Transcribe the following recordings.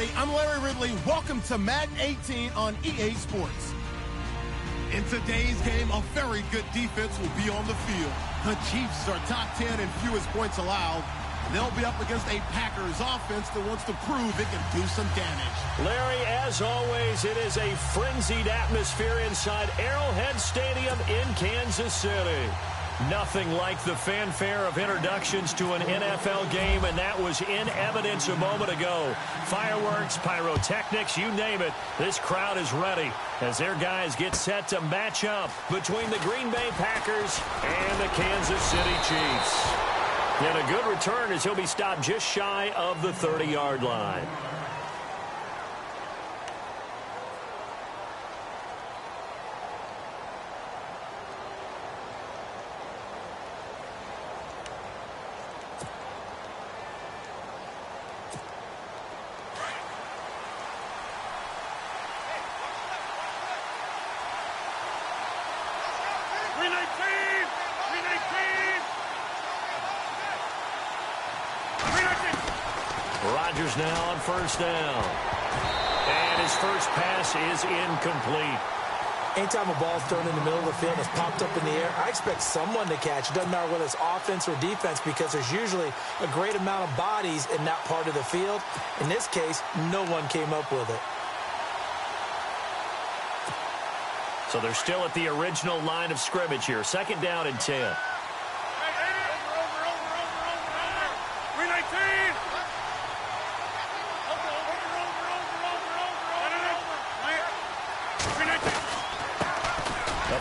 everybody. I'm Larry Ridley. Welcome to Madden 18 on EA Sports. In today's game, a very good defense will be on the field. The Chiefs are top 10 in fewest points allowed. They'll be up against a Packers offense that wants to prove it can do some damage. Larry, as always, it is a frenzied atmosphere inside Arrowhead Stadium in Kansas City. Nothing like the fanfare of introductions to an NFL game, and that was in evidence a moment ago. Fireworks, pyrotechnics, you name it. This crowd is ready as their guys get set to match up between the Green Bay Packers and the Kansas City Chiefs. And a good return as he'll be stopped just shy of the 30-yard line. Rodgers now on first down. And his first pass is incomplete. Anytime a ball's thrown in the middle of the field and it's popped up in the air, I expect someone to catch. It doesn't matter whether it's offense or defense because there's usually a great amount of bodies in that part of the field. In this case, no one came up with it. So they're still at the original line of scrimmage here. Second down and 10.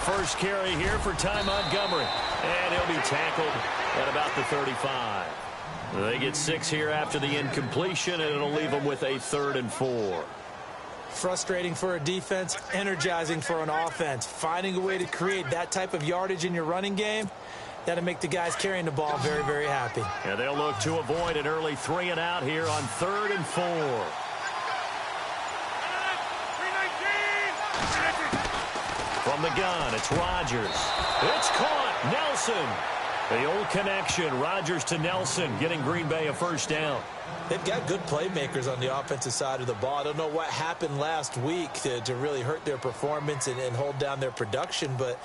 First carry here for Ty Montgomery. And he'll be tackled at about the 35. They get 6 here after the incompletion, and it'll leave them with a 3rd and 4. Frustrating for a defense, energizing for an offense. Finding a way to create that type of yardage in your running game, that'll make the guys carrying the ball very, very happy. And they'll look to avoid an early 3 and out here on 3rd and 4. From the gun, it's Rodgers. It's caught. Nelson. The old connection. Rodgers to Nelson, getting Green Bay a first down. They've got good playmakers on the offensive side of the ball. I don't know what happened last week to really hurt their performance and hold down their production, but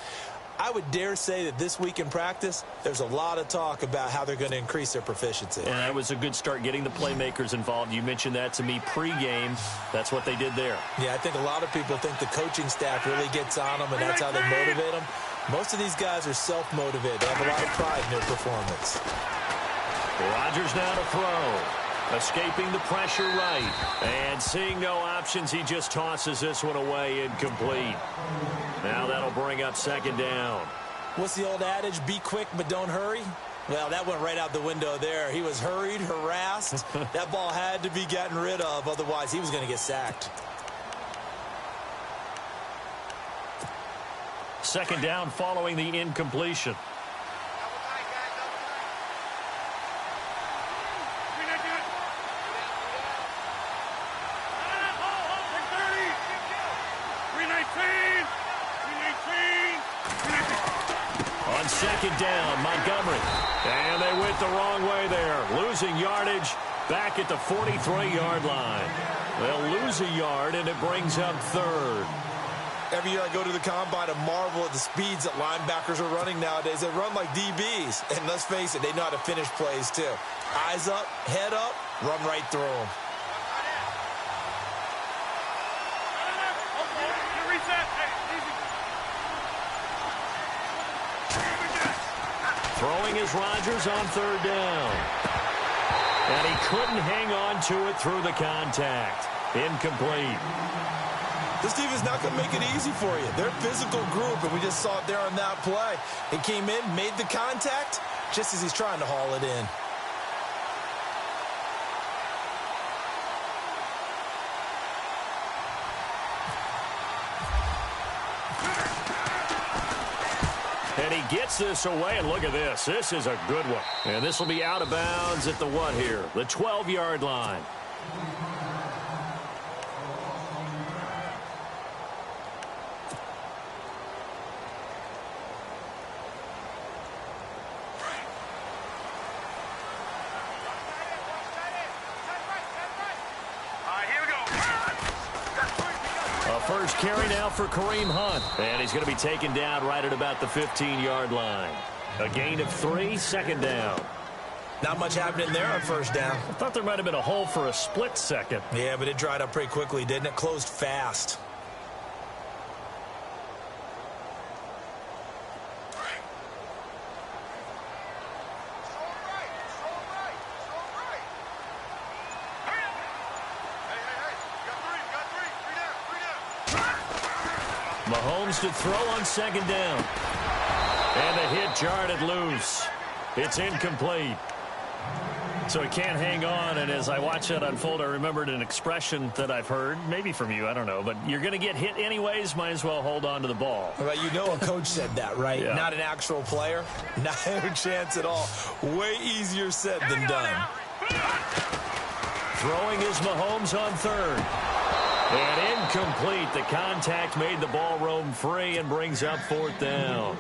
I would dare say that this week in practice, there's a lot of talk about how they're going to increase their proficiency. And that was a good start getting the playmakers involved. You mentioned that to me pregame. That's what they did there. Yeah, I think a lot of people think the coaching staff really gets on them, and that's how they motivate them. Most of these guys are self-motivated. They have a lot of pride in their performance. Rodgers now to throw. Escaping the pressure right. And seeing no options, he just tosses this one away incomplete. Now that'll bring up second down. What's the old adage? Be quick, but don't hurry. Well, that went right out the window there. He was hurried, harassed. That ball had to be gotten rid of. Otherwise, he was going to get sacked. Second down following the incompletion. On second down, Montgomery. And they went the wrong way there. Losing yardage back at the 43-yard line. They'll lose a yard, and it brings up 3rd. Every year I go to the combine and marvel at the speeds that linebackers are running nowadays. They run like DBs. And let's face it, they know how to finish plays too. Eyes up, head up, run right through them. Throwing is Rodgers on 3rd down. And he couldn't hang on to it through the contact. Incomplete. This team is not going to make it easy for you. They're a physical group, and we just saw it there on that play. He came in, made the contact, just as he's trying to haul it in. And he gets this away, and look at this. This is a good one. And this will be out of bounds at the what here? The 12-yard line. Here we go. First carry now for Kareem Hunt. And he's going to be taken down right at about the 15-yard line. A gain of 3, second down. Not much happening there on first down. I thought there might have been a hole for a split second. Yeah, but it dried up pretty quickly, didn't it? Closed fast. Mahomes to throw on second down. And the hit jarred it loose. It's incomplete. So he can't hang on, and as I watch that unfold, I remembered an expression that I've heard, maybe from you, I don't know, but you're going to get hit anyways, might as well hold on to the ball. Well, you know a coach said that, right? Yeah. Not an actual player. Not a chance at all. Way easier said than done. Throwing is Mahomes on third. And incomplete. The contact made the ball roam free and brings up fourth down.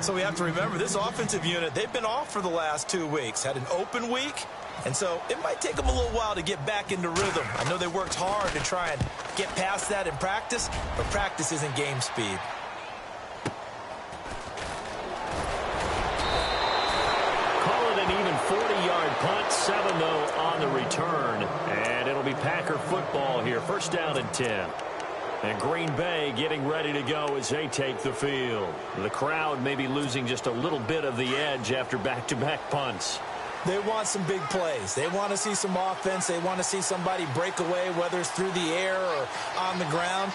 So we have to remember, this offensive unit, they've been off for the last 2 weeks. Had an open week, and so it might take them a little while to get back into rhythm. I know they worked hard to try and get past that in practice, but practice isn't game speed. Call it an even 40-yard punt, 7 though on the return, and it'll be Packer football here. First down and 10. And Green Bay getting ready to go as they take the field. The crowd may be losing just a little bit of the edge after back-to-back punts. They want some big plays. They want to see some offense. They want to see somebody break away, whether it's through the air or on the ground.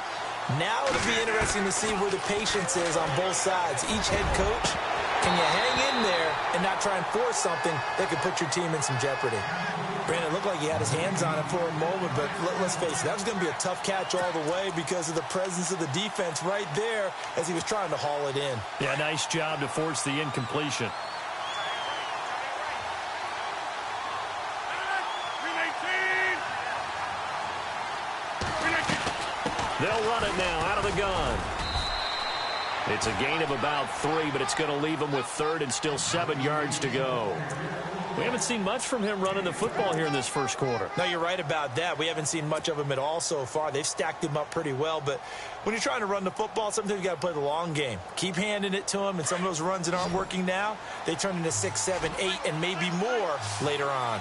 Now it'll be interesting to see where the patience is on both sides. Each head coach, can you hang in there and not try and force something that could put your team in some jeopardy? Brandon, it looked like he had his hands on it for a moment, but let's face it, that was going to be a tough catch all the way because of the presence of the defense right there as he was trying to haul it in. Yeah, nice job to force the incompletion. They'll run it now out of the gun. It's a gain of about 3, but it's going to leave them with third and still 7 yards to go. We haven't seen much from him running the football here in this first quarter. No, you're right about that. We haven't seen much of him at all so far. They've stacked him up pretty well, but when you're trying to run the football, sometimes you got to play the long game. Keep handing it to him, and some of those runs that aren't working now, they turn into 6, 7, 8, and maybe more later on.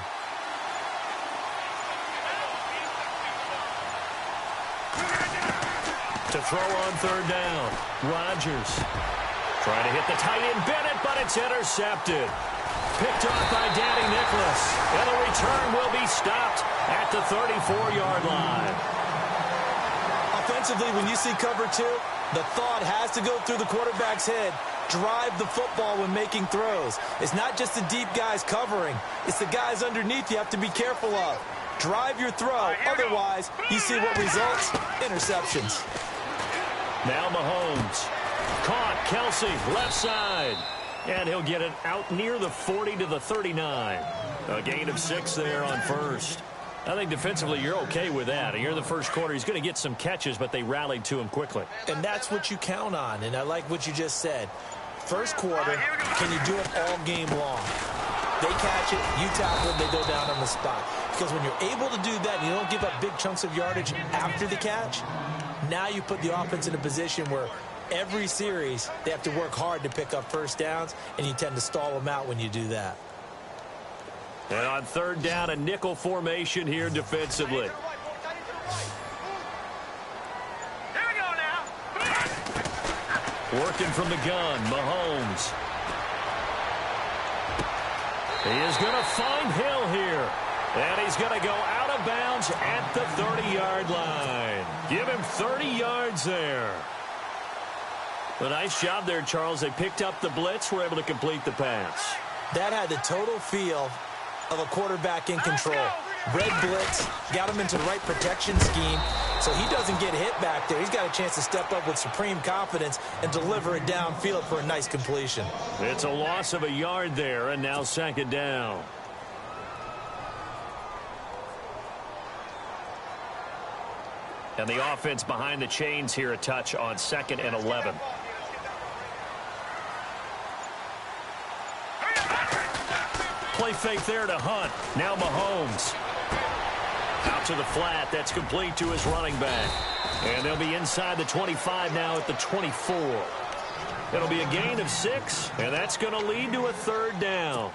To throw on third down, Rodgers trying to hit the tight end Bennett, but it's intercepted. Picked off by Danny Nicholas, and the return will be stopped at the 34-yard line. Offensively, when you see cover 2, the thought has to go through the quarterback's head. Drive the football when making throws. It's not just the deep guys covering. It's the guys underneath you have to be careful of. Drive your throw. Otherwise, you see what results? Interceptions. Now Mahomes. Caught. Kelsey, left side. And he'll get it out near the 40 to the 39. A gain of 6 there on first. I think defensively you're okay with that. Here in the first quarter, he's going to get some catches, but they rallied to him quickly. And that's what you count on, and I like what you just said. First quarter, can you do it all game long? They catch it, you tackle it, they go down on the spot. Because when you're able to do that and you don't give up big chunks of yardage after the catch, now you put the offense in a position where every series they have to work hard to pick up first downs, and you tend to stall them out when you do that. And on third down, a nickel formation here defensively. Working from the gun, Mahomes. He is going to find Hill here. And he's going to go out of bounds at the 30-yard line. Give him 30 yards there. A nice job there, Charles. They picked up the blitz, were able to complete the pass. That had the total feel of a quarterback in control. Red blitz, got him into the right protection scheme, so he doesn't get hit back there. He's got a chance to step up with supreme confidence and deliver it downfield for a nice completion. It's a loss of a yard there, and now second down. And the offense behind the chains here, a touch on 2nd and 11. Play fake there to Hunt. Now Mahomes. Out to the flat. That's complete to his running back. And they'll be inside the 25 now at the 24. It'll be a gain of 6, and that's going to lead to a 3rd down.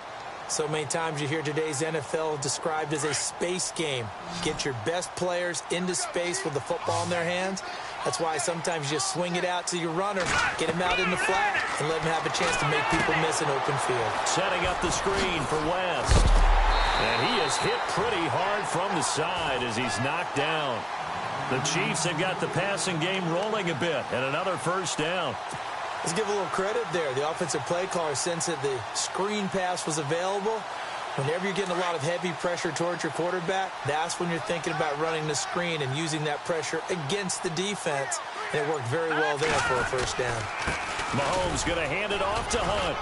So many times you hear today's NFL described as a space game. Get your best players into space with the football in their hands. That's why sometimes you just swing it out to your runner, get him out in the flat, and let him have a chance to make people miss an open field. Setting up the screen for West. And he is hit pretty hard from the side as he's knocked down. The Chiefs have got the passing game rolling a bit, and another 1st down. Let's give a little credit there. The offensive play caller sensed that the screen pass was available. Whenever you're getting a lot of heavy pressure towards your quarterback, that's when you're thinking about running the screen and using that pressure against the defense. And it worked very well there for a 1st down. Mahomes going to hand it off to Hunt.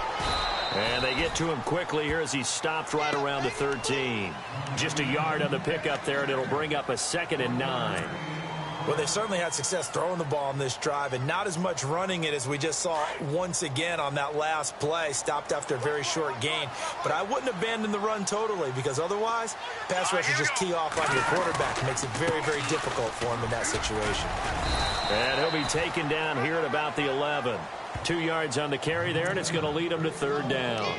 And they get to him quickly here as he stopped right around the 13. Just a yard on the pickup there, and it'll bring up a 2nd and 9. Well, they certainly had success throwing the ball on this drive and not as much running it as we just saw once again on that last play. Stopped after a very short gain. But I wouldn't abandon the run totally because otherwise, pass rushers just tee off on your quarterback. It makes it very, very difficult for him in that situation. And he'll be taken down here at about the 11. 2 yards on the carry there, and it's going to lead him to 3rd down.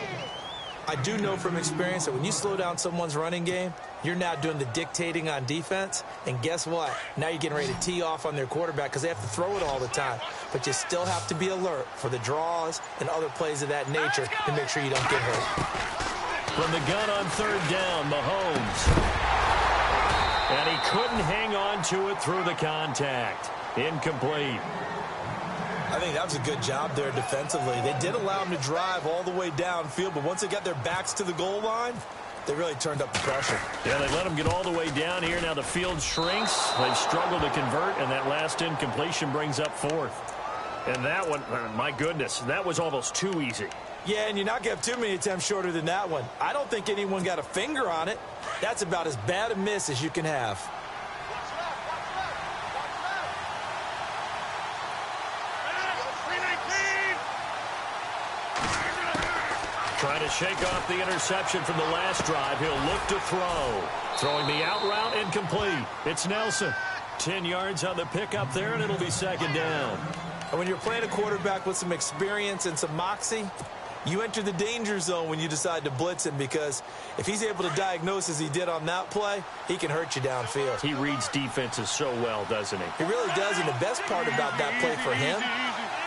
I do know from experience that when you slow down someone's running game, you're now doing the dictating on defense. And guess what? Now you're getting ready to tee off on their quarterback because they have to throw it all the time. But you still have to be alert for the draws and other plays of that nature to make sure you don't get hurt. From the gun on 3rd down, Mahomes. And he couldn't hang on to it through the contact. Incomplete. I think that was a good job there defensively. They did allow them to drive all the way downfield, but once they got their backs to the goal line, they really turned up the pressure. Yeah, they let them get all the way down here. Now the field shrinks. They've struggled to convert, and that last incompletion brings up 4th. And that one, my goodness, that was almost too easy. Yeah, and you're not going to have too many attempts shorter than that one. I don't think anyone got a finger on it. That's about as bad a miss as you can have. Trying to shake off the interception from the last drive. He'll look to throw. Throwing the out route, incomplete. It's Nelson. 10 yards on the pickup there, and it'll be 2nd down. And when you're playing a quarterback with some experience and some moxie, you enter the danger zone when you decide to blitz him because if he's able to diagnose as he did on that play, he can hurt you downfield. He reads defenses so well, doesn't he? He really does, and the best part about that play for him,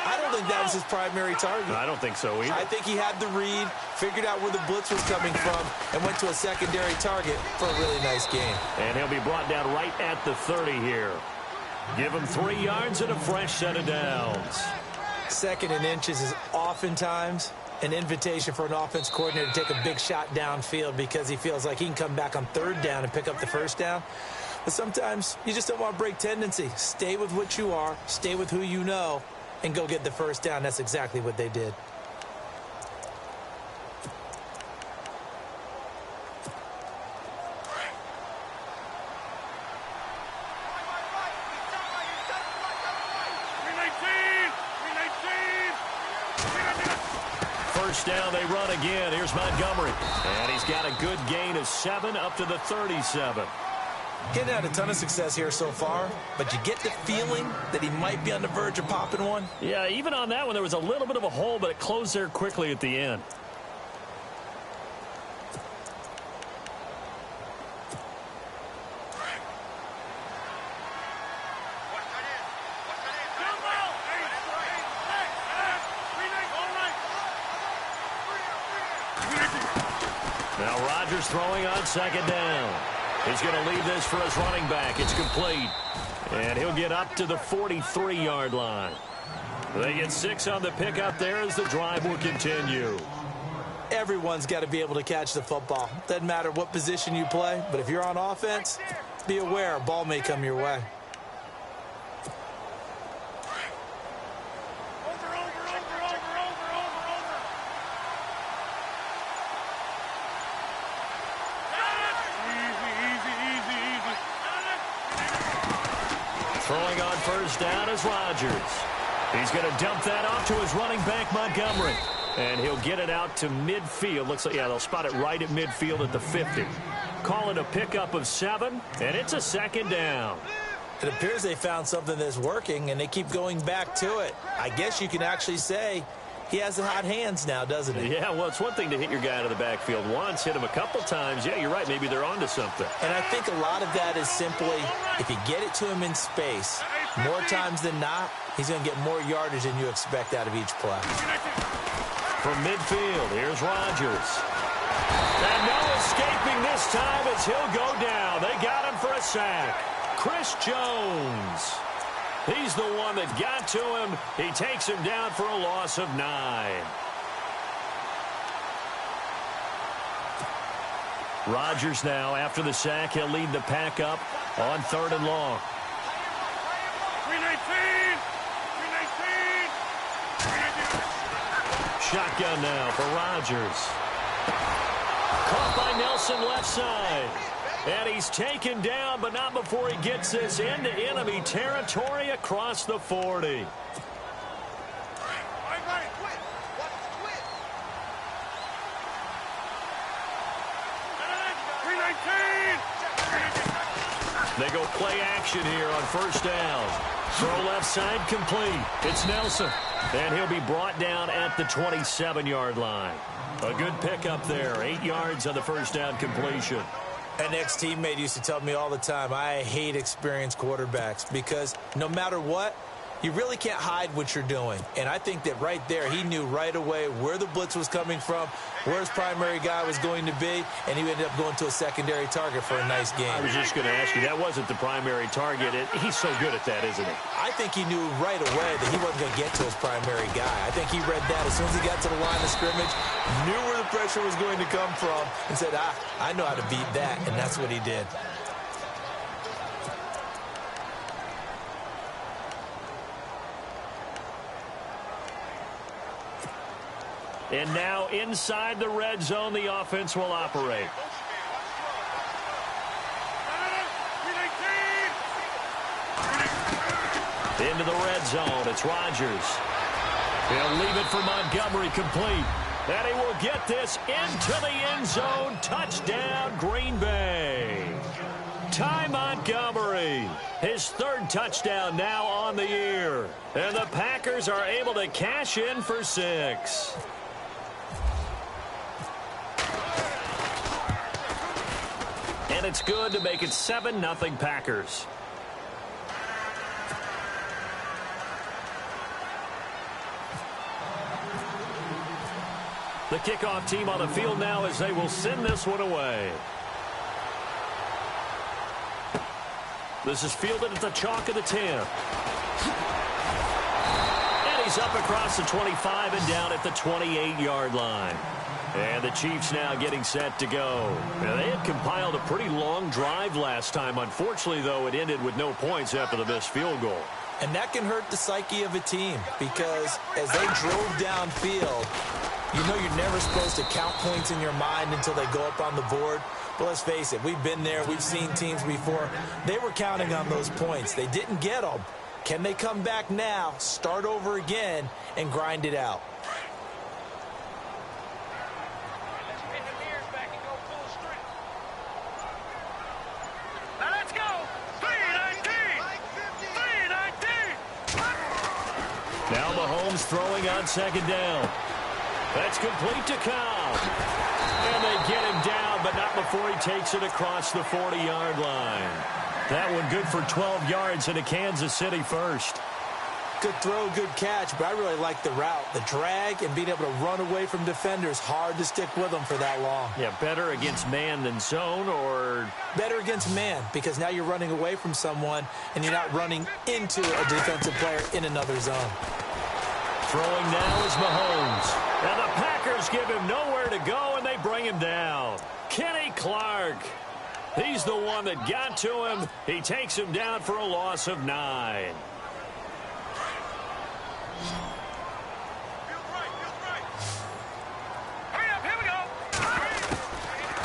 I don't think that was his primary target. I don't think so either. I think he had the read, figured out where the blitz was coming from, and went to a secondary target for a really nice game. And he'll be brought down right at the 30 here. Give him 3 yards and a fresh set of downs. 2nd and inches is oftentimes an invitation for an offense coordinator to take a big shot downfield because he feels like he can come back on 3rd down and pick up the 1st down. But sometimes you just don't want to break tendency. Stay with what you are, stay with who you know, and go get the 1st down. That's exactly what they did. First down, they run again. Here's Montgomery. And he's got a good gain of 7 up to the 37. Getting had a ton of success here so far, but you get the feeling that he might be on the verge of popping one. Yeah, even on that one, there was a little bit of a hole, but it closed there quickly at the end. Now Rodgers throwing on 2nd down. He's going to leave this for his running back. It's complete. And he'll get up to the 43-yard line. They get 6 on the pickup there as the drive will continue. Everyone's got to be able to catch the football. Doesn't matter what position you play, but if you're on offense, be aware a ball may come your way. Throwing on 1st down is Rodgers. He's going to dump that off to his running back, Montgomery. And he'll get it out to midfield. Looks like, yeah, they'll spot it right at midfield at the 50. call it a pickup of 7, and it's a second down. It appears they found something that's working, and they keep going back to it. I guess you can actually say he has the hot hands now, doesn't he? Yeah, well, it's one thing to hit your guy out of the backfield once, hit him a couple times. Yeah, you're right. Maybe they're onto something. And I think a lot of that is simply if you get it to him in space, more times than not, he's going to get more yardage than you expect out of each play. From midfield, here's Rodgers. And no escaping this time as he'll go down. They got him for a sack. Chris Jones. He's the one that got to him. He takes him down for a loss of 9. Rodgers now, after the sack, he'll lead the pack up on 3rd and long. 319! Shotgun now for Rodgers. Caught by Nelson left side. And he's taken down, but not before he gets this into enemy territory across the 40. They go play action here on 1st down. Throw left side complete. It's Nelson. And he'll be brought down at the 27-yard line. A good pickup there. 8 yards on the 1st down completion. An ex-teammate used to tell me all the time, I hate experienced quarterbacks because no matter what, you really can't hide what you're doing. And I think that right there, he knew right away where the blitz was coming from, where his primary guy was going to be, and he ended up going to a secondary target for a nice game. I was just going to ask you, that wasn't the primary target. He's so good at that, isn't he? I think he knew right away that he wasn't going to get to his primary guy. I think he read that as soon as he got to the line of scrimmage, knew where the pressure was going to come from, and said, I know how to beat that, and that's what he did. And now inside the red zone, the offense will operate. Into the red zone, it's Rodgers. He'll leave it for Montgomery complete. And he will get this into the end zone. Touchdown, Green Bay. Ty Montgomery, his 3rd touchdown now on the year. And the Packers are able to cash in for 6. And it's good to make it 7-0 Packers. The kickoff team on the field now as they will send this one away. This is fielded at the chalk of the 10. And he's up across the 25 and down at the 28-yard line. And the Chiefs now getting set to go. Now, they had compiled a pretty long drive last time. Unfortunately, though, it ended with no points after the missed field goal. And that can hurt the psyche of a team because as they drove downfield, you know you're never supposed to count points in your mind until they go up on the board. But let's face it, we've been there. We've seen teams before. They were counting on those points. They didn't get them. Can they come back now, start over again, and grind it out? Now Mahomes throwing on 2nd down. That's complete to Cobb. And they get him down, but not before he takes it across the 40-yard line. That one good for 12 yards into Kansas City first. Good throw, good catch, but I really like the route. The drag and being able to run away from defenders, hard to stick with them for that long. Yeah, better against man than zone, or? Better against man, because now you're running away from someone and you're not running into a defensive player in another zone. Throwing now is Mahomes. And the Packers give him nowhere to go, and they bring him down. Kenny Clark. He's the one that got to him. He takes him down for a loss of 9.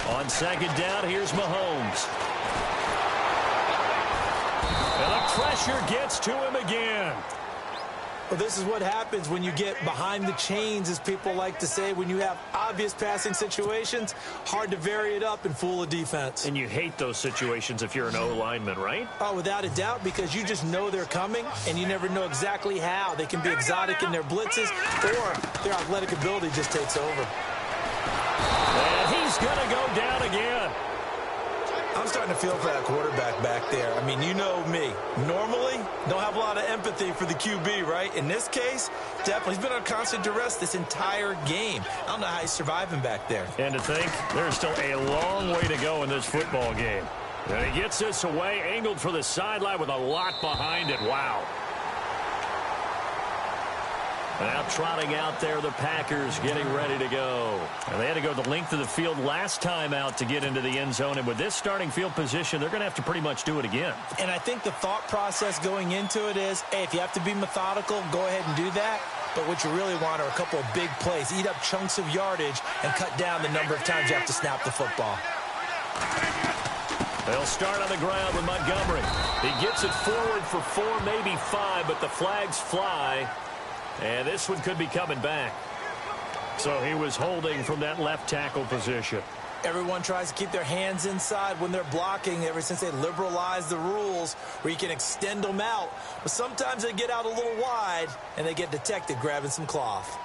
On 2nd down, here's Mahomes. And the pressure gets to him again. Well, this is what happens when you get behind the chains, as people like to say. When you have obvious passing situations, hard to vary it up and fool a defense. And you hate those situations if you're an O-lineman, right? Oh, without a doubt, because you just know they're coming, and you never know exactly how. They can be exotic in their blitzes, or their athletic ability just takes over. And he's going to go down again. I'm starting to feel for that quarterback back there. I mean, you know me. Normally, don't have a lot of empathy for the QB, right? In this case, definitely. He's been on constant duress this entire game. I don't know how he's surviving back there. And to think, there's still a long way to go in this football game. And he gets this away, angled for the sideline with a lot behind it. Wow. Now trotting out there, the Packers getting ready to go. And they had to go the length of the field last time out to get into the end zone. And with this starting field position, they're going to have to pretty much do it again. And I think the thought process going into it is, hey, if you have to be methodical, go ahead and do that. But what you really want are a couple of big plays. Eat up chunks of yardage and cut down the number of times you have to snap the football. They'll start on the ground with Montgomery. He gets it forward for 4, maybe 5, but the flags fly. And this one could be coming back. So he was holding from that left tackle position. Everyone tries to keep their hands inside when they're blocking ever since they liberalized the rules where you can extend them out. But sometimes they get out a little wide and they get detected grabbing some cloth.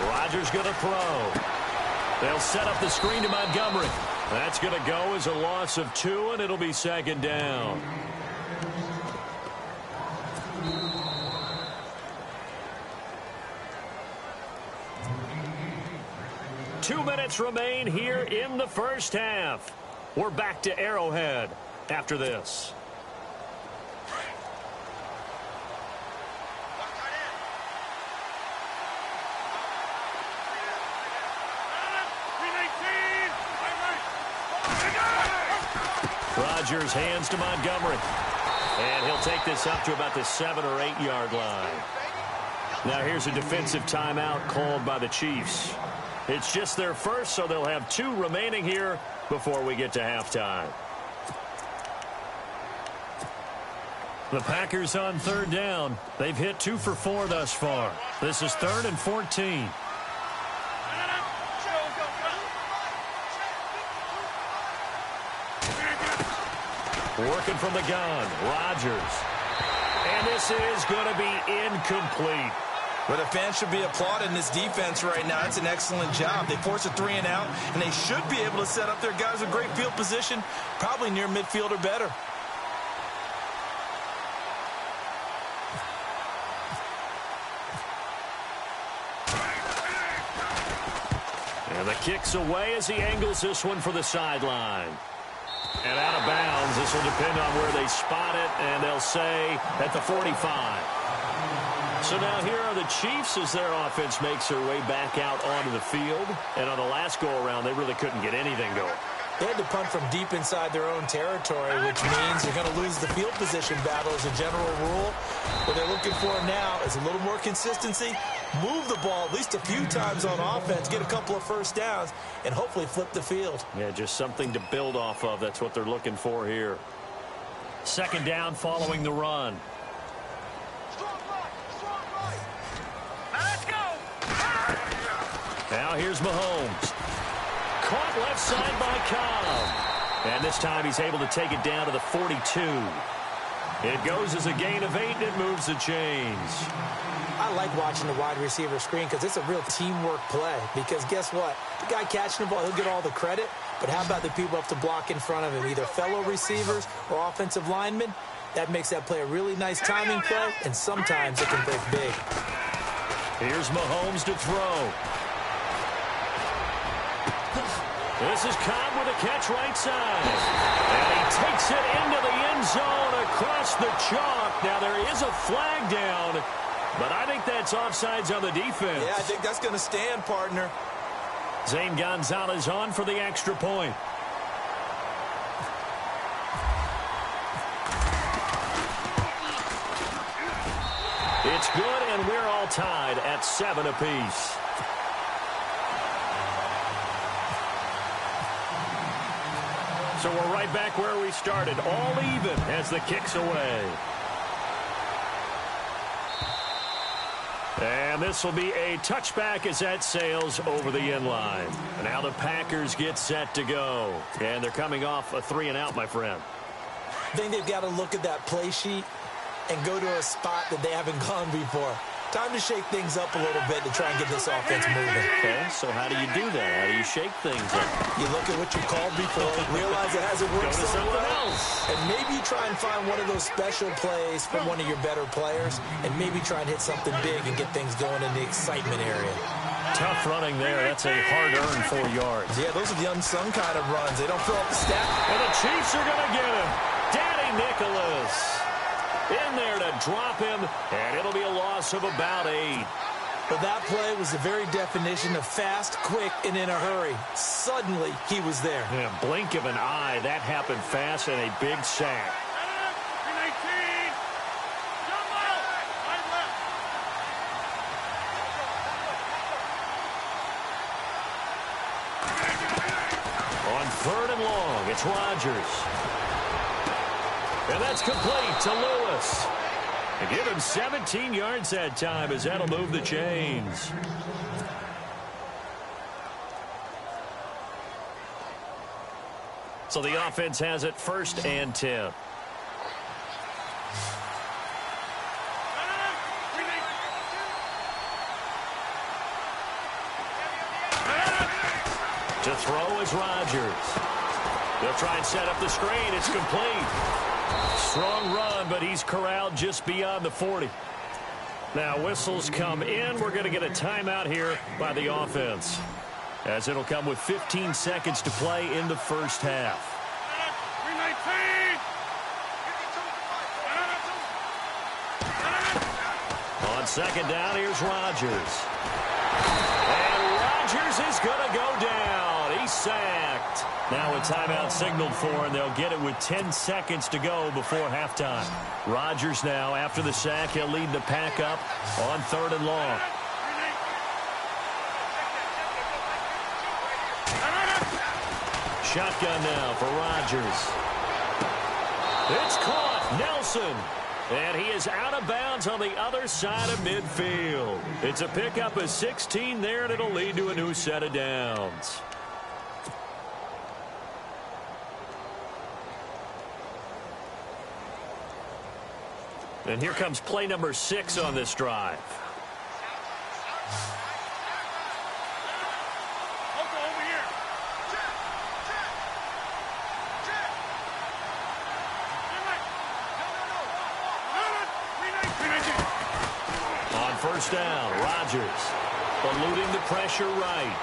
Rodgers going to throw. They'll set up the screen to Montgomery. That's going to go as a loss of 2, and it'll be second down. Two minutes remain here in the first half. We're back to Arrowhead after this. Rodgers hands to Montgomery. And he'll take this up to about the 7 or 8 yard line. Now here's a defensive timeout called by the Chiefs. It's just their first, so they'll have 2 remaining here before we get to halftime. The Packers on third down. They've hit 2 for 4 thus far. This is 3rd and 14. Working from the gun, Rodgers. And this is going to be incomplete. Well, the fans should be applauding this defense right now. It's an excellent job. They force a 3 and out, and they should be able to set up their guys with great field position, probably near midfield or better. And the kick's away as he angles this one for the sideline. And out of bounds. This will depend on where they spot it, and they'll say at the 45. So now here are the Chiefs as their offense makes their way back out onto the field. And on the last go-around, they really couldn't get anything going. They had to punt from deep inside their own territory, which means they're going to lose the field position battle as a general rule. What they're looking for now is a little more consistency, move the ball at least a few times on offense, get a couple of first downs, and hopefully flip the field. Yeah, just something to build off of. That's what they're looking for here. Second down following the run. Let's go. Now here's Mahomes. Caught left side by Cobb. And this time he's able to take it down to the 42. It goes as a gain of 8, and it moves the chains. I like watching the wide receiver screen because it's a real teamwork play. Because guess what? The guy catching the ball, he'll get all the credit. But how about the people up to block in front of him, either fellow receivers or offensive linemen? That makes that play a really nice timing play, and sometimes it can break big. Here's Mahomes to throw. This is Cobb with a catch right side. And he takes it into the end zone across the chalk. Now there is a flag down, but I think that's offsides on the defense. Yeah, I think that's going to stand, partner. Zane Gonzalez on for the extra point. It's good, and we're all tied at 7 apiece. So we're right back where we started, all even as the kick's away. And this will be a touchback as that sails over the end line. Now the Packers get set to go. And they're coming off a 3-and-out, my friend. I think they've got to look at that play sheet and go to a spot that they haven't gone before. Time to shake things up a little bit to try and get this offense moving. Okay, so how do you do that? How do you shake things up? You look at what you called before, realize it hasn't worked so well, and maybe try and find one of those special plays from one of your better players, and maybe try and hit something big and get things going in the excitement area. Tough running there. That's a hard-earned 4 yards. Yeah, those are the unsung kind of runs. They don't fill up the stat. And the Chiefs are going to get him. Danny Nicholas in there to drop him, and it'll be a loss of about 8. But that play was the very definition of fast, quick, and in a hurry. Suddenly, he was there. Yeah, blink of an eye. That happened fast and a big sack. On 3rd and long, it's Rodgers. And that's complete to Lewis. And give him 17 yards that time as that'll move the chains. So the offense has it 1st and 10. To throw is Rodgers. They'll try and set up the screen. It's complete. Strong run, but he's corralled just beyond the 40. Now whistles come in. We're going to get a timeout here by the offense, as it'll come with 15 seconds to play in the first half. On 2nd down, here's Rodgers. And Rodgers is going to go down. He's sacked. Now a timeout signaled for, and they'll get it with 10 seconds to go before halftime. Rodgers now, after the sack, he'll lead the pack up on 3rd and long. Shotgun now for Rodgers. It's caught. Nelson. And he is out of bounds on the other side of midfield. It's a pickup of 16 there, and it'll lead to a new set of downs. And here comes play number 6 on this drive. On 1st down, Rodgers eluding the pressure right.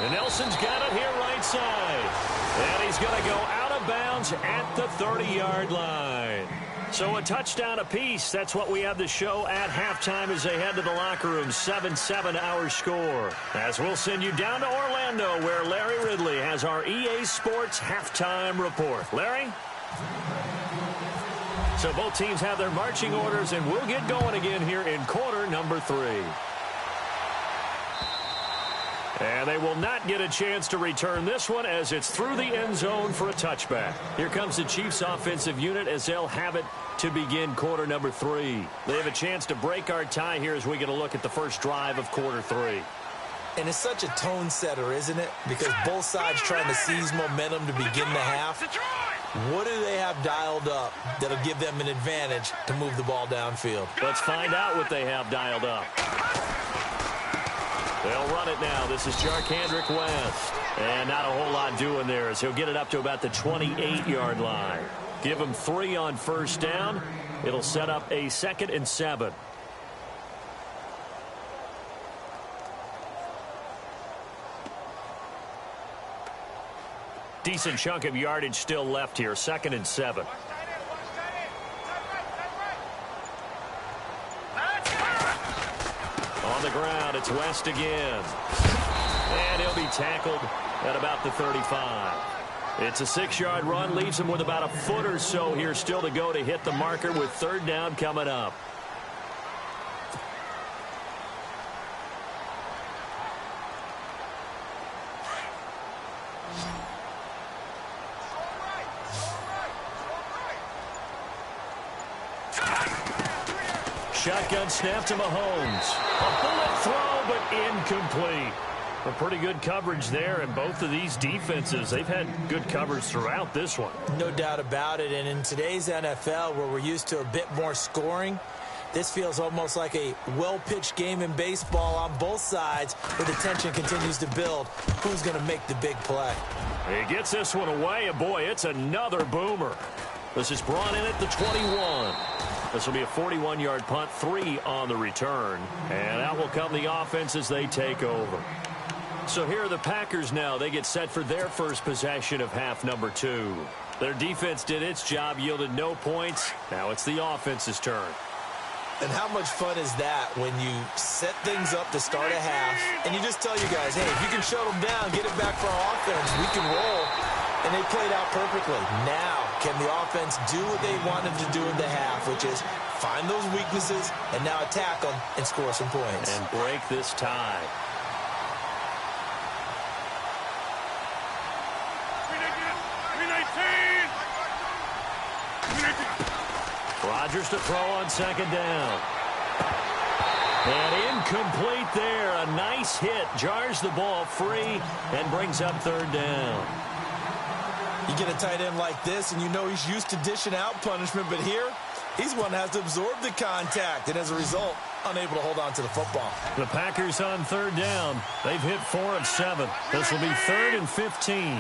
And Nelson's got it here right side. And he's going to go out of bounds at the 30-yard line. So a touchdown apiece. That's what we have to show at halftime as they head to the locker room. 7-7 our score. As we'll send you down to Orlando, where Larry Ridley has our EA Sports halftime report. Larry? So both teams have their marching orders, and we'll get going again here in quarter number 3. And they will not get a chance to return this one as it's through the end zone for a touchback. Here comes the Chiefs offensive unit as they'll have it to begin quarter number 3. They have a chance to break our tie here as we get a look at the first drive of quarter 3. And it's such a tone setter, isn't it? Because both sides trying to seize momentum to begin the half. What do they have dialed up that'll give them an advantage to move the ball downfield? Let's find out what they have dialed up. They'll run it now. This is Jarkandrick West. And not a whole lot doing there as he'll get it up to about the 28-yard line. Give him 3 on 1st down. It'll set up a 2nd and 7. Decent chunk of yardage still left here. 2nd and 7. On the ground, it's West again. And he'll be tackled at about the 35. It's a 6-yard run, leaves him with about a foot or so here still to go to hit the marker with 3rd down coming up. Shotgun snap to Mahomes. A bullet throw, but incomplete. A pretty good coverage there, and both of these defenses, they've had good coverage throughout this one. No doubt about it, and in today's NFL, where we're used to a bit more scoring, this feels almost like a well-pitched game in baseball on both sides, where the tension continues to build. Who's going to make the big play? He gets this one away, and boy, it's another boomer. This is brought in at the 21. This will be a 41-yard punt, 3 on the return. And out will come the offense as they take over. So here are the Packers now. They get set for their first possession of half number 2. Their defense did its job, yielded no points. Now it's the offense's turn. And how much fun is that when you set things up to start a half, and you just tell you guys, hey, if you can shut them down, get it back for our offense, we can roll. And they played out perfectly. Now, can the offense do what they wanted to do in the half, which is find those weaknesses and now attack them and score some points. And break this tie. Rodgers to throw on second down. And incomplete there. A nice hit. Jars the ball free and brings up third down. You get a tight end like this, and you know he's used to dishing out punishment, but here, he's one that has to absorb the contact, and as a result, unable to hold on to the football. The Packers on third down. They've hit 4 of 7. This will be 3rd and 15.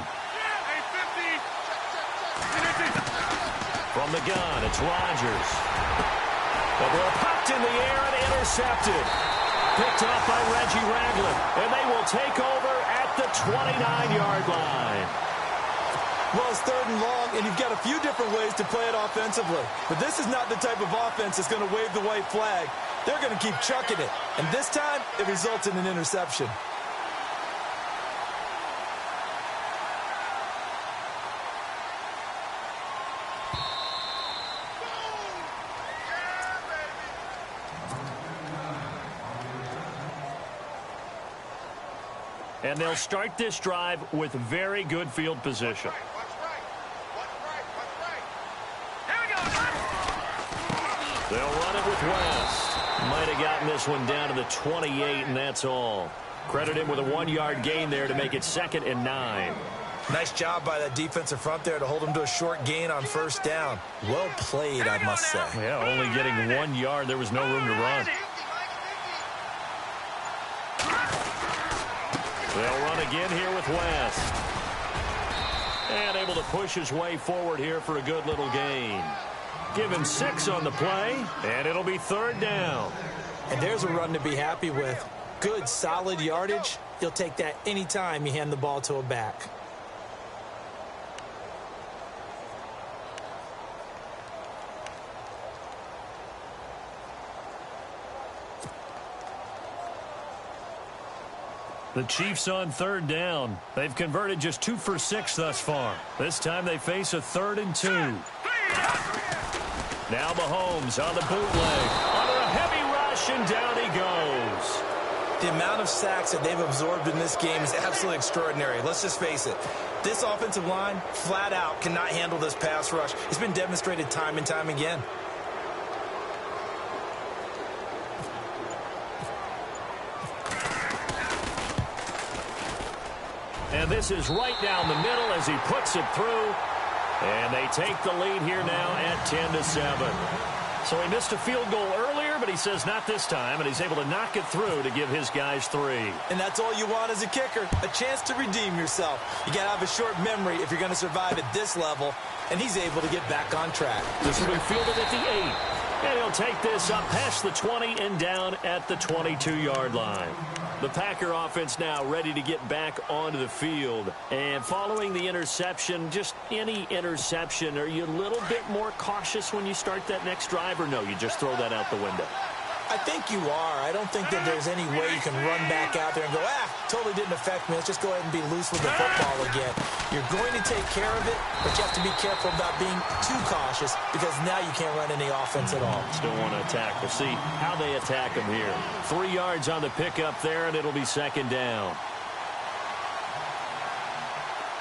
From the gun, it's Rodgers. The ball popped in the air and intercepted. Picked off by Reggie Ragland, and they will take over at the 29-yard line. Well, it's 3rd and long, and you've got a few different ways to play it offensively. But this is not the type of offense that's going to wave the white flag. They're going to keep chucking it. And this time, it results in an interception. And they'll start this drive with very good field position. They'll run it with West. Might have gotten this one down to the 28, and that's all. Credit him with a 1-yard gain there to make it 2nd and 9. Nice job by that defensive front there to hold him to a short gain on first down. Well played, I must say. Yeah, only getting 1 yard. There was no room to run. They'll run again here with West. And able to push his way forward here for a good little gain. Give him 6 on the play, and it'll be 3rd down. And there's a run to be happy with. Good, solid yardage. You'll take that anytime you hand the ball to a back. The Chiefs on 3rd down. They've converted just 2 for 6 thus far. This time they face a 3rd and 2. Now Mahomes on the bootleg. Under a heavy rush, and down he goes. The amount of sacks that they've absorbed in this game is absolutely extraordinary. Let's just face it. This offensive line, flat out, cannot handle this pass rush. It's been demonstrated time and time again. And this is right down the middle as he puts it through. And they take the lead here now at 10-7. So he missed a field goal earlier, but he says not this time, and he's able to knock it through to give his guys 3. And that's all you want as a kicker, a chance to redeem yourself. You got to have a short memory if you're going to survive at this level, and he's able to get back on track. This will be fielded at the 8. And he'll take this up past the 20 and down at the 22-yard line. The Packer offense now ready to get back onto the field. And following the interception, just any interception, are you a little bit more cautious when you start that next drive, or no, you just throw that out the window? I think you are. I don't think that there's any way you can run back out there and go, totally didn't affect me. Let's just go ahead and be loose with the football again. You're going to take care of it, but you have to be careful about being too cautious because now you can't run any offense at all. Still want to attack. We'll see how they attack him here. 3 yards on the pickup there, and it'll be 2nd down.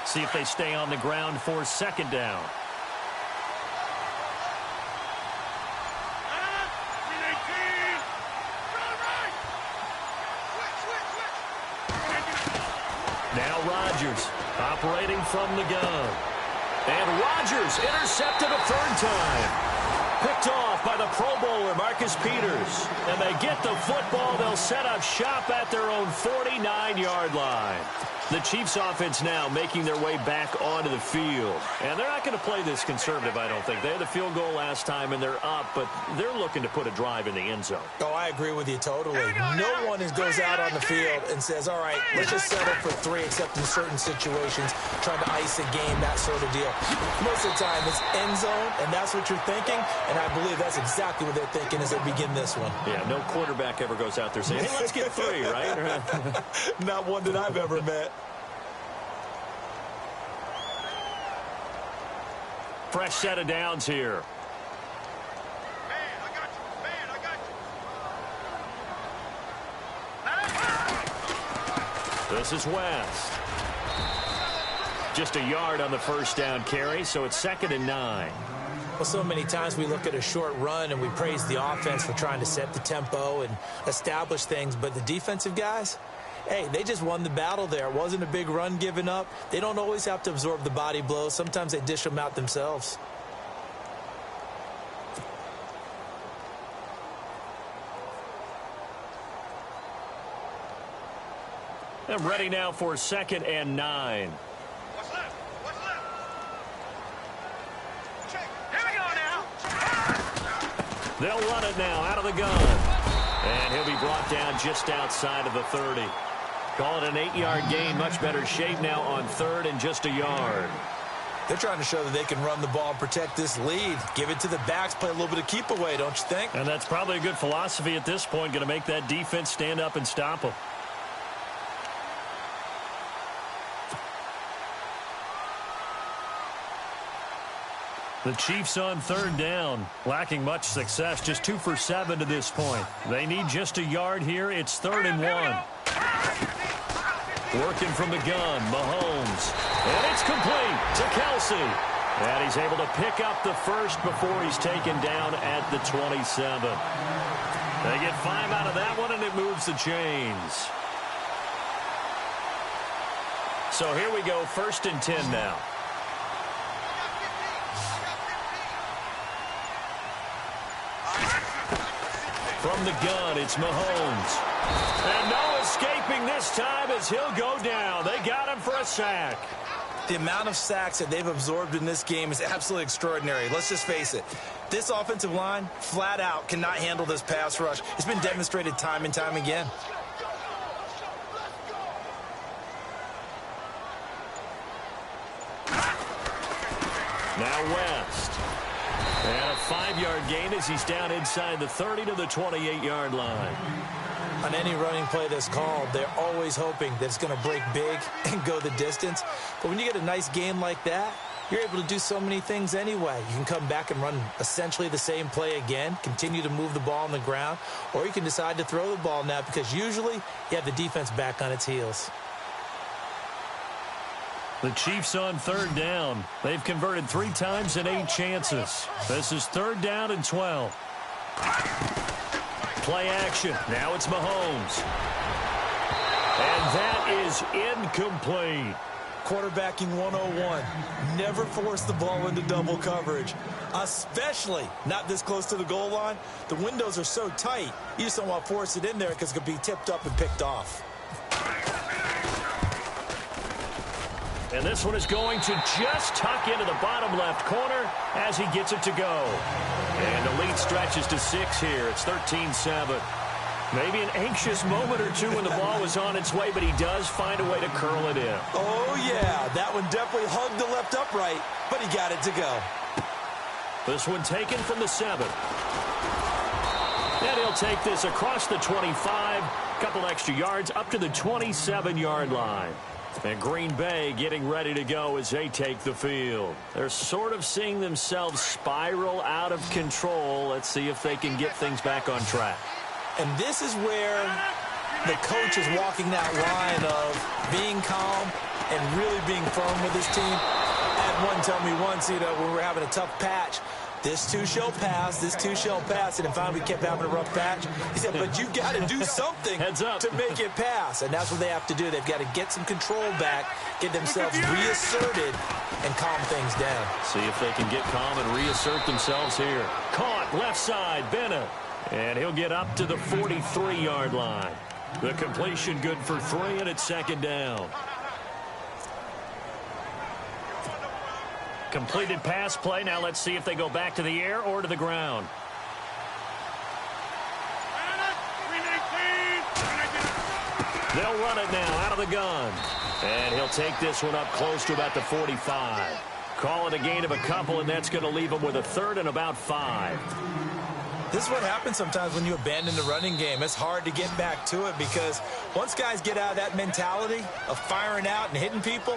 See if they stay on the ground for second down. Now Rodgers operating from the gun. And Rodgers intercepted a third time. Picked off by the Pro Bowler, Marcus Peters. And they get the football. They'll set up shop at their own 49-yard line. The Chiefs offense now making their way back onto the field. And they're not going to play this conservative, I don't think. They had the field goal last time, and they're up, but they're looking to put a drive in the end zone. Oh, I agree with you totally. No one goes out on the field and says, all right, let's just settle for 3, except in certain situations, trying to ice a game, that sort of deal. Most of the time, it's end zone, and that's what you're thinking, and I believe that's exactly what they're thinking as they begin this one. Yeah, no quarterback ever goes out there saying, hey, let's get 3, right? Not one that I've ever met. Fresh set of downs here. This is West. Just a yard on the first down carry, so it's 2nd and 9. Well, so many times we look at a short run and we praise the offense for trying to set the tempo and establish things, but the defensive guys, hey, they just won the battle there. It wasn't a big run given up. They don't always have to absorb the body blows. Sometimes they dish them out themselves. And ready now for 2nd and 9. What's left? What's left? Check. Here we go now. They'll run it now out of the gun. And he'll be brought down just outside of the 30. Call it an 8-yard gain. Much better shape now on 3rd and just a yard. They're trying to show that they can run the ball and protect this lead. Give it to the backs, play a little bit of keep away, don't you think? And that's probably a good philosophy at this point. Going to make that defense stand up and stop them. The Chiefs on 3rd down, lacking much success, just 2 for 7 to this point. They need just a yard here. It's 3rd and 1. Working from the gun, Mahomes. And it's complete to Kelsey. And he's able to pick up the first before he's taken down at the 27. They get 5 out of that one, and it moves the chains. So here we go, 1st and 10 now. From the gun, it's Mahomes. And no escaping this time as he'll go down. They got him for a sack. The amount of sacks that they've absorbed in this game is absolutely extraordinary. Let's just face it. This offensive line, flat out, cannot handle this pass rush. It's been demonstrated time and time again. Now West. And a 5-yard gain as he's down inside the 30 to the 28-yard line. On any running play that's called, they're always hoping that it's going to break big and go the distance. But when you get a nice game like that, you're able to do so many things anyway. You can come back and run essentially the same play again, continue to move the ball on the ground, or you can decide to throw the ball now because usually you have the defense back on its heels. The Chiefs on 3rd down. They've converted 3 times in 8 chances. This is 3rd down and 12. Play action. Now it's Mahomes. And that is incomplete. Quarterbacking 101. Never force the ball into double coverage, especially not this close to the goal line. The windows are so tight, you just don't want to force it in there because it could be tipped up and picked off. And this one is going to just tuck into the bottom left corner as he gets it to go. And the lead stretches to 6 here. It's 13-7. Maybe an anxious moment or two when the ball was on its way, but he does find a way to curl it in. Oh, yeah. That one definitely hugged the left upright, but he got it to go. This one taken from the 7. And he'll take this across the 25. Couple extra yards up to the 27-yard line. And Green Bay getting ready to go as they take the field. They're sort of seeing themselves spiral out of control. Let's see if they can get things back on track. And this is where the coach is walking that line of being calm, and really being firm with his team. I had one tell me once, when we were having a tough patch, this too shall pass, this too shall pass, and then finally we kept having a rough patch. He said, but you got to do something to make it pass, and that's what they have to do. They've got to get some control back, get themselves reasserted, and calm things down. See if they can get calm and reassert themselves here. Caught, left side, Bennett, and he'll get up to the 43-yard line. The completion good for 3, and it's second down. Completed pass play. Now let's see if they go back to the air or to the ground. They'll run it now out of the gun. And he'll take this one up close to about the 45. Call it a gain of a couple, and that's going to leave them with a third and about 5. This is what happens sometimes when you abandon the running game. It's hard to get back to it because once guys get out of that mentality of firing out and hitting people,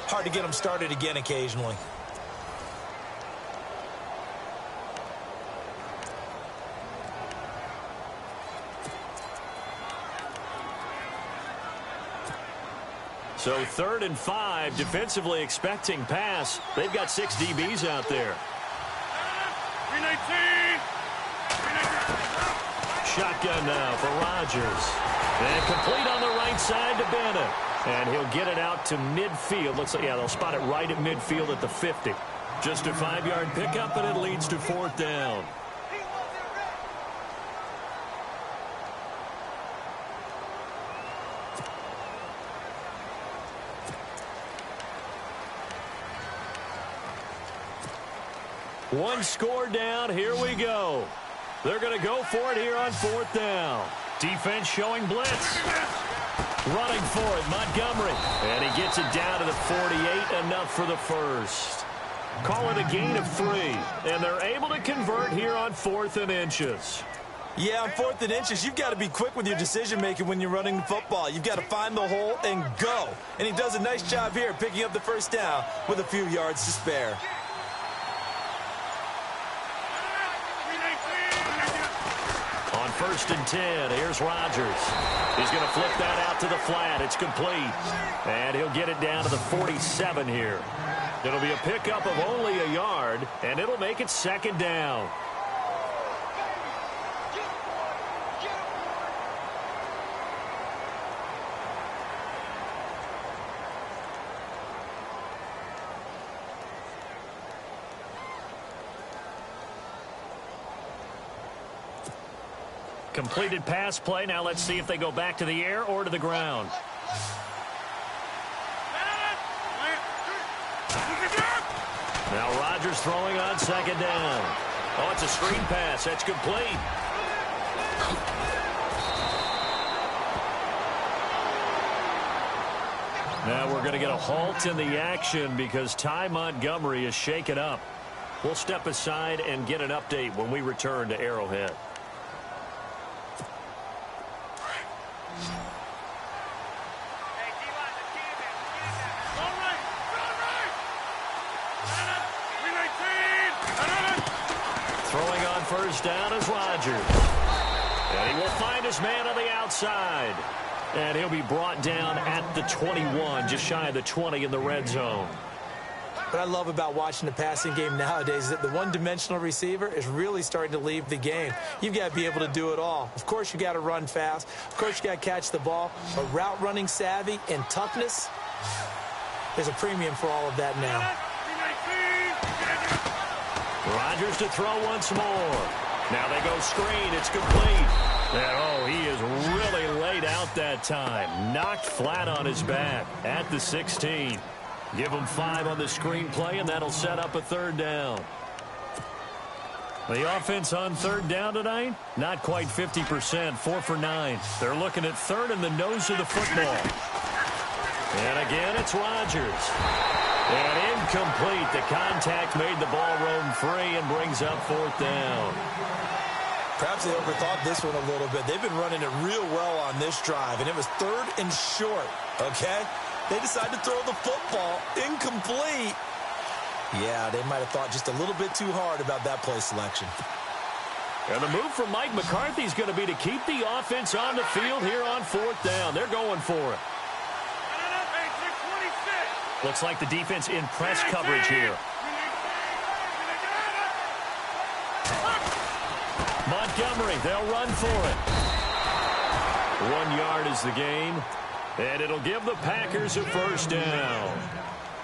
hard to get them started again occasionally. So 3rd and 5, defensively expecting pass. They've got 6 DBs out there. Shotgun now for Rodgers. And complete on the right side to Bennett. And he'll get it out to midfield. Looks like, yeah, they'll spot it right at midfield at the 50. Just a 5-yard pickup, and it leads to 4th down. One score down. Here we go. They're going to go for it here on 4th down. Defense showing blitz. Running for it, Montgomery. And he gets it down to the 48, enough for the first. Call it a gain of 3. And they're able to convert here on 4th and inches. Yeah, on 4th and inches, you've got to be quick with your decision-making when you're running the football. You've got to find the hole and go. And he does a nice job here picking up the first down with a few yards to spare. On 1st and 10, here's Rodgers. He's going to flip that out to the flat. It's complete. And he'll get it down to the 47 here. It'll be a pickup of only a yard, and it'll make it 2nd down. Completed pass play. Now let's see if they go back to the air or to the ground. Now Rodgers throwing on 2nd down. Oh, it's a screen pass. That's complete. Now we're going to get a halt in the action because Ty Montgomery is shaken up. We'll step aside and get an update when we return to Arrowhead. Throwing on 1st down is Rodgers. And he will find his man on the outside. And he'll be brought down at the 21, just shy of the 20 in the red zone. What I love about watching the passing game nowadays is that the one-dimensional receiver is really starting to leave the game. You've got to be able to do it all. Of course, you got to run fast. Of course, you got to catch the ball. But route running savvy and toughness, there's a premium for all of that now. Rodgers to throw once more. Now they go screen. It's complete. And, he is really laid out that time. Knocked flat on his back at the 16. Give him 5 on the screen play, and that'll set up a 3rd down. The offense on 3rd down tonight, not quite 50%, 4 for 9. They're looking at 3rd in the nose of the football. And again, it's Rodgers. And incomplete. The contact made the ball roam free and brings up 4th down. Perhaps they overthought this one a little bit. They've been running it real well on this drive, and it was 3rd and short, okay? They decided to throw the football incomplete. Yeah, they might have thought just a little bit too hard about that play selection. And the move from Mike McCarthy is going to be to keep the offense on the field here on 4th down. They're going for it. Looks like the defense in press coverage here. Montgomery, they'll run for it. 1 yard is the gain, and it'll give the Packers a first down.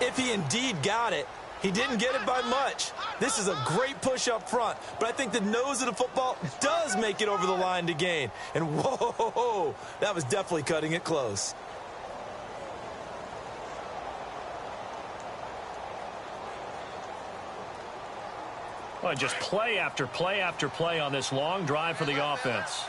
If he indeed got it, he didn't get it by much. This is a great push up front, but I think the nose of the football does make it over the line to gain. And whoa, that was definitely cutting it close. Well, just play after play after play on this long drive for the offense.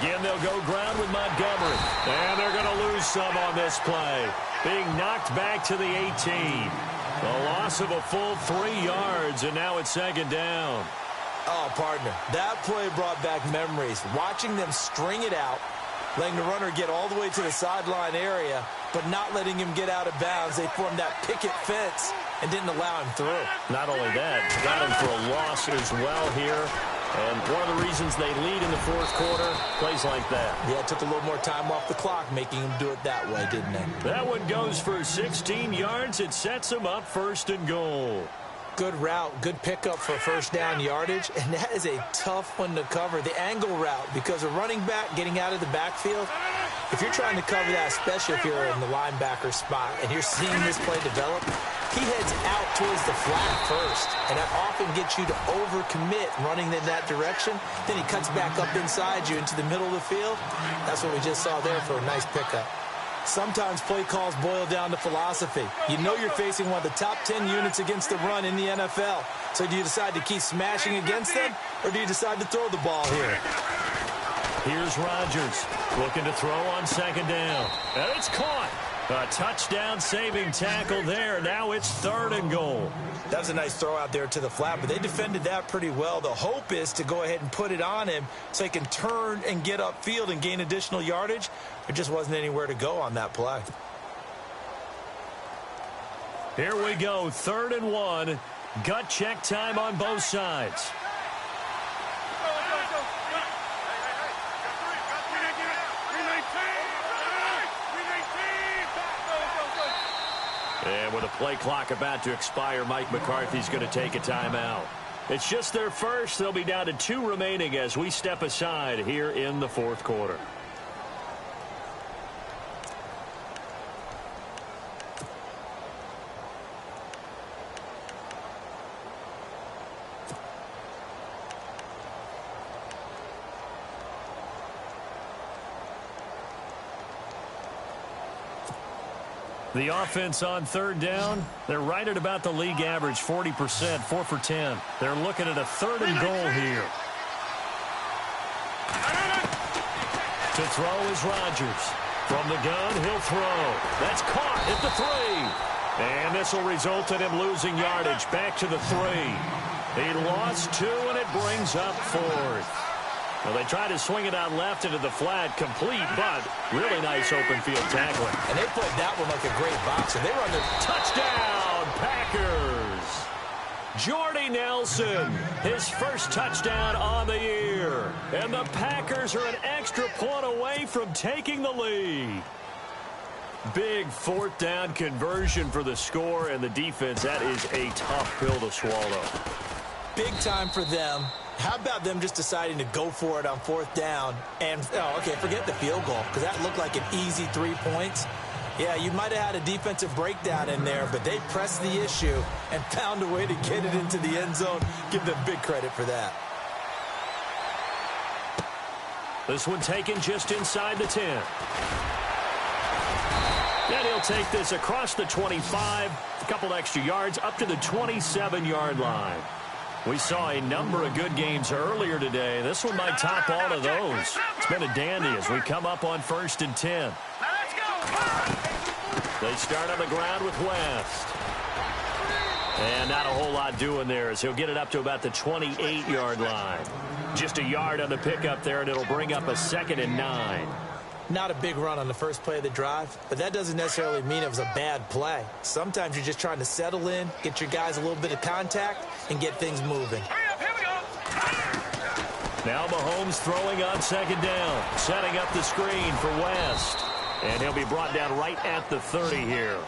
Again, they'll go ground with Montgomery. And they're going to lose some on this play. Being knocked back to the 18. A loss of a full 3 yards, and now it's second down. Oh, partner, that play brought back memories. Watching them string it out, letting the runner get all the way to the sideline area, but not letting him get out of bounds. They formed that picket fence and didn't allow him through. Not only that, got him for a loss as well here. And one of the reasons they lead in the fourth quarter, plays like that. Yeah, it took a little more time off the clock, making him do it that way, didn't it? That one goes for 16 yards. It sets him up first and goal. Good route, good pickup for first down yardage, and that is a tough one to cover, the angle route, because a running back getting out of the backfield, if you're trying to cover that, especially if you're in the linebacker spot and you're seeing this play develop, he heads out towards the flat first, and that often gets you to overcommit running in that direction. Then he cuts back up inside you into the middle of the field. That's what we just saw there for a nice pickup. Sometimes play calls boil down to philosophy. You know you're facing one of the top 10 units against the run in the NFL. So do you decide to keep smashing against them, or do you decide to throw the ball here? Here's Rodgers looking to throw on second down. And it's caught. A touchdown-saving tackle there. Now it's third and goal. That was a nice throw out there to the flat, but they defended that pretty well. The hope is to go ahead and put it on him so he can turn and get upfield and gain additional yardage. There just wasn't anywhere to go on that play. Here we go, 3rd and 1. Gut check time on both sides. And with a play clock about to expire, Mike McCarthy's going to take a timeout. It's just their first. They'll be down to 2 remaining as we step aside here in the fourth quarter. The offense on 3rd down, they're right at about the league average, 40%, 4 for 10. They're looking at a 3rd and goal here. To throw is Rodgers. From the gun, he'll throw. That's caught at the 3. And this will result in him losing yardage back to the 3. He lost 2, and it brings up 4th. Well, they tried to swing it out left into the flat, complete, but really nice open field tackling. And they played that one like a great boxer. They run the touchdown, Packers. Jordy Nelson, his first touchdown on the year. And the Packers are an extra point away from taking the lead. Big 4th down conversion for the score, and the defense, that is a tough pill to swallow. Big time for them. How about them just deciding to go for it on 4th down? And, okay, forget the field goal, because that looked like an easy 3 points. Yeah, you might have had a defensive breakdown in there, but they pressed the issue and found a way to get it into the end zone. Give them big credit for that. This one taken just inside the 10. And he'll take this across the 25, a couple extra yards, up to the 27-yard line. We saw a number of good games earlier today. This one might top all of those. It's been a dandy as we come up on 1st and 10. They start on the ground with West. And not a whole lot doing there as he'll get it up to about the 28-yard line. Just a yard on the pickup there, and it'll bring up a 2nd and 9. Not a big run on the first play of the drive, but that doesn't necessarily mean it was a bad play. Sometimes you're just trying to settle in, get your guys a little bit of contact, and get things moving. Now Mahomes throwing on second down, setting up the screen for West. And he'll be brought down right at the 30 here.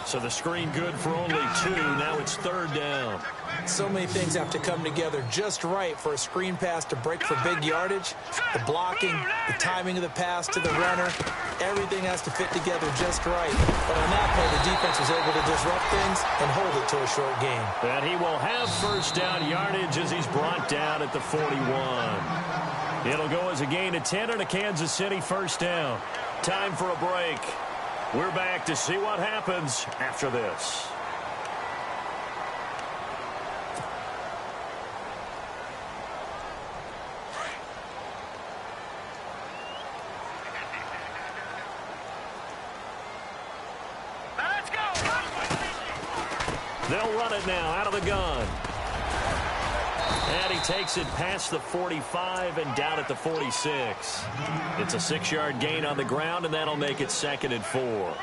So the screen good for only 2. Now it's third down. So many things have to come together just right for a screen pass to break for big yardage. The blocking, the timing of the pass to the runner, everything has to fit together just right. But on that play, the defense was able to disrupt things and hold it to a short game. And he will have first down yardage as he's brought down at the 41. It'll go as a gain of 10 and a Kansas City first down. Time for a break. We're back to see what happens after this. Let's go. They'll run it now out of the gun. And he takes it past the 45 and down at the 46. It's a 6-yard gain on the ground, and that'll make it 2nd and 4.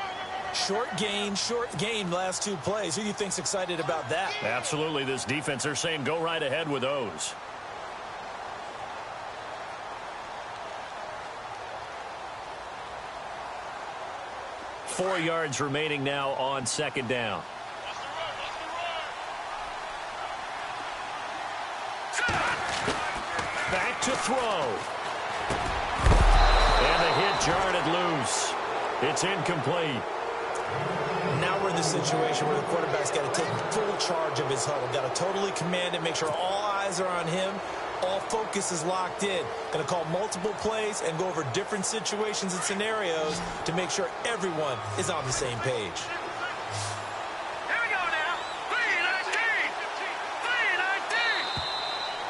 Short gain last 2 plays. Who do you think's excited about that? Absolutely. This defense, they're saying go right ahead with those. Four yards remaining now on second down. Back to throw. And the hit jarred it loose. It's incomplete. Now we're in the situation where the quarterback's got to take full charge of his huddle. Got to totally command it, make sure all eyes are on him. All focus is locked in. Going to call multiple plays and go over different situations and scenarios to make sure everyone is on the same page. Here we go now.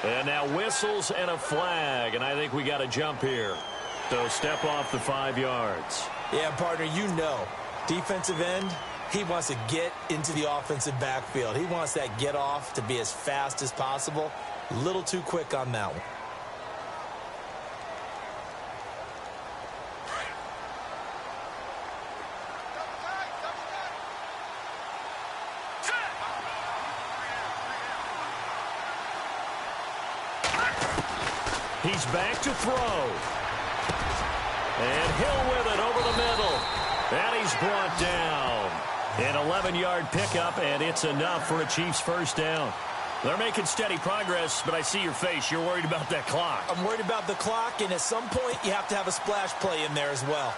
3-19. And now whistles and a flag, and I think we got a jump here. So step off the 5 yards. Yeah, partner, you know, defensive end, he wants to get into the offensive backfield. He wants that get off to be as fast as possible. A little too quick on that one. He's back to throw. And Hill with it over the middle. And he's brought down. An 11-yard pickup, and it's enough for a Chiefs first down. They're making steady progress, but I see your face. You're worried about that clock. I'm worried about the clock, and at some point, you have to have a splash play in there as well.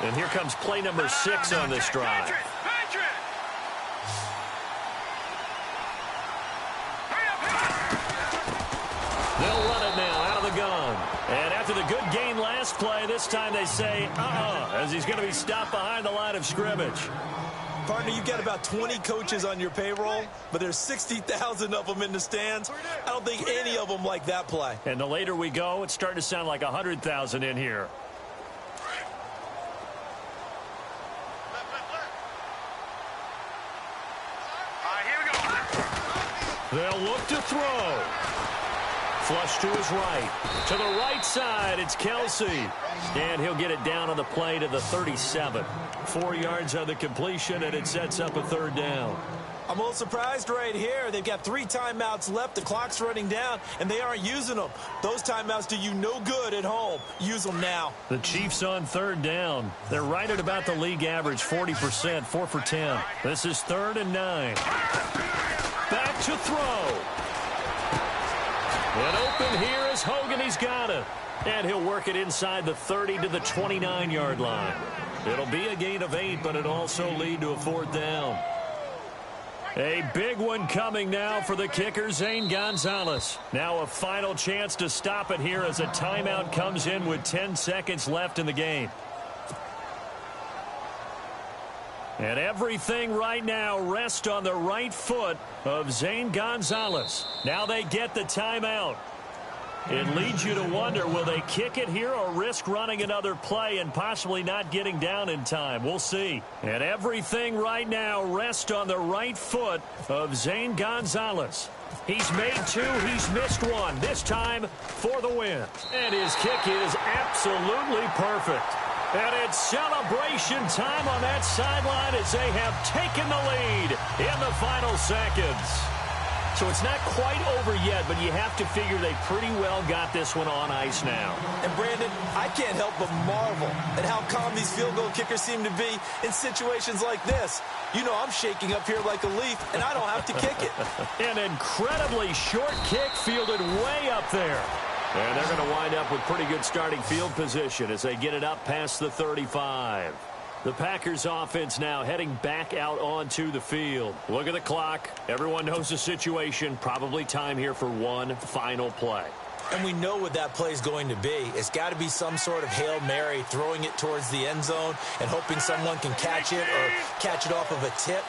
And here comes play number 6 on this drive. They'll run it now out of the gun. And after the good gain last play, this time they say, as he's going to be stopped behind the line of scrimmage. Partner, you've got about 20 coaches on your payroll, but there's 60,000 of them in the stands. I don't think any of them like that play. And the later we go, it's starting to sound like 100,000 in here. Here we go. They'll look to throw. Flush to his right. To the right side, it's Kelsey. And he'll get it down on the play to the 37. 4 yards on the completion, and it sets up a third down. I'm a little surprised right here. They've got 3 timeouts left. The clock's running down, and they aren't using them. Those timeouts do you no good at home. Use them now. The Chiefs on third down. They're right at about the league average, 40%, 4 for 10. This is 3rd and 9. Back to throw. And open here is Hogan. He's got it. And he'll work it inside the 30 to the 29-yard line. It'll be a gain of 8, but it'll also lead to a 4th down. A big one coming now for the kicker, Zane Gonzalez. Now a final chance to stop it here as a timeout comes in with 10 seconds left in the game. And everything right now rests on the right foot of Zane Gonzalez. Now they get the timeout. It leads you to wonder, will they kick it here or risk running another play and possibly not getting down in time? We'll see. And everything right now rests on the right foot of Zane Gonzalez. He's made 2. He's missed 1. This time for the win. And his kick is absolutely perfect. And it's celebration time on that sideline as they have taken the lead in the final seconds. So it's not quite over yet, but you have to figure they pretty well got this one on ice now. And, Brandon, I can't help but marvel at how calm these field goal kickers seem to be in situations like this. You know I'm shaking up here like a leaf, and I don't have to kick it. An incredibly short kick fielded way up there. And they're going to wind up with pretty good starting field position as they get it up past the 35. The Packers offense now heading back out onto the field. Look at the clock. Everyone knows the situation. Probably time here for one final play. And we know what that play is going to be. It's got to be some sort of Hail Mary, throwing it towards the end zone and hoping someone can catch it or catch it off of a tip.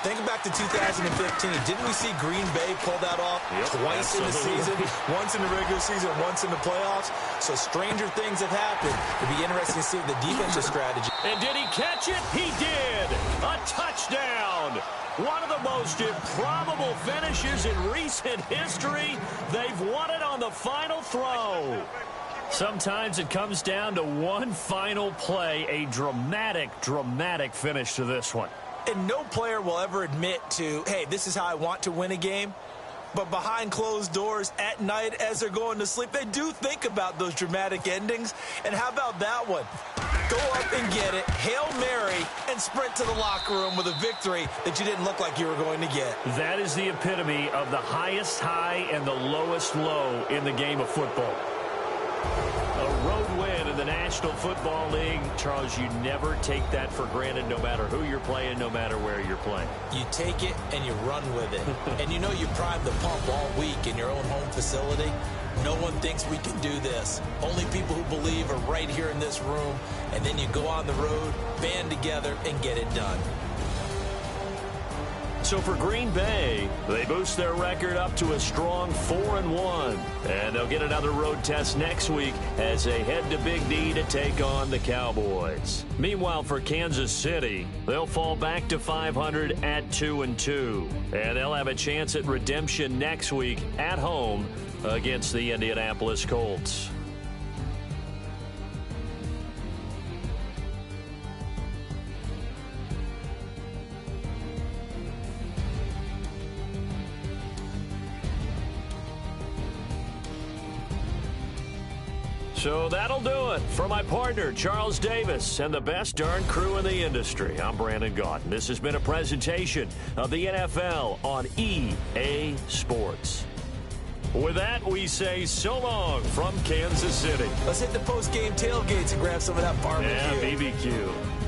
Think back to 2015. Didn't we see Green Bay pull that off twice in the season? Once in the regular season, once in the playoffs. So stranger things have happened. It'll be interesting to see the defensive strategy. And did he catch it? He did. A touchdown. One of the most improbable finishes in recent history. They've won it on the final throw. Sometimes it comes down to one final play. A dramatic, dramatic finish to this one. And no player will ever admit to, hey, this is how I want to win a game. But behind closed doors at night as they're going to sleep, they do think about those dramatic endings. And how about that one? Go up and get it, Hail Mary, and sprint to the locker room with a victory that you didn't look like you were going to get. That is the epitome of the highest high and the lowest low in the game of football. A road win in the National Football League. Charles, you never take that for granted no matter who you're playing, no matter where you're playing. You take it and you run with it. And you know you prime the pump all week in your own home facility. No one thinks we can do this. Only people who believe are right here in this room. And then you go on the road, band together, and get it done. So for Green Bay, they boost their record up to a strong 4-1. And they'll get another road test next week as they head to Big D to take on the Cowboys. Meanwhile, for Kansas City, they'll fall back to 500 at 2-2. And they'll have a chance at redemption next week at home against the Indianapolis Colts. So that'll do it. For my partner, Charles Davis, and the best darn crew in the industry, I'm Brandon Gaudin. This has been a presentation of the NFL on EA Sports. With that, we say so long from Kansas City. Let's hit the post-game tailgates and grab some of that barbecue. Yeah, BBQ.